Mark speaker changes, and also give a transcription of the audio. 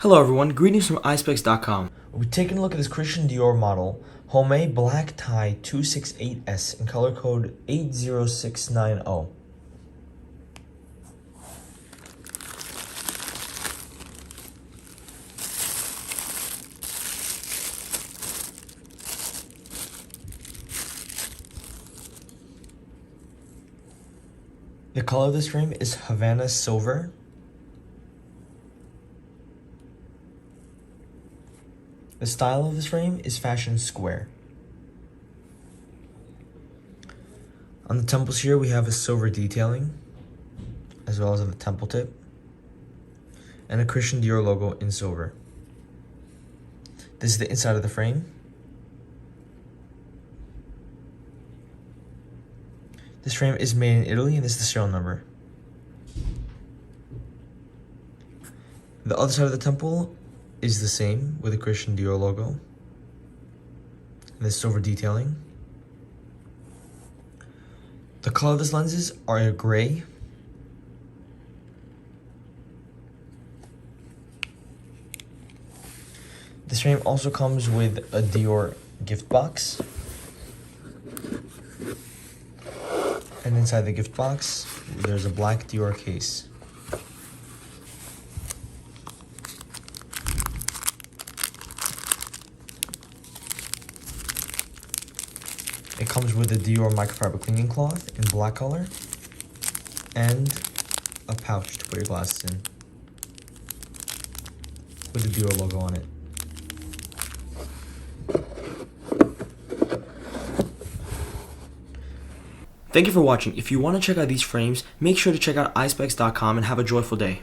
Speaker 1: Hello everyone, greetings from Eyespecs.com.
Speaker 2: We're taking a look at this Christian Dior model, Homme BlackTie268S in color code 80690. The color of this frame is Havana Silver. The style of this frame is fashion square. On the temples here we have a silver detailing, as well as on the temple tip, and a Christian Dior logo in silver. This is the inside of the frame. This frame is made in Italy, and this is the serial number. The other side of the temple is the same with the Christian Dior logo and the silver detailing. The color of these lenses are a gray. This frame also comes with a Dior gift box. And inside the gift box, there's a black Dior case. It comes with a Dior microfiber cleaning cloth in black color and a pouch to put your glasses in with the Dior logo on it.
Speaker 1: Thank you for watching. If you want to check out these frames, make sure to check out Eyespecs.com and have a joyful day.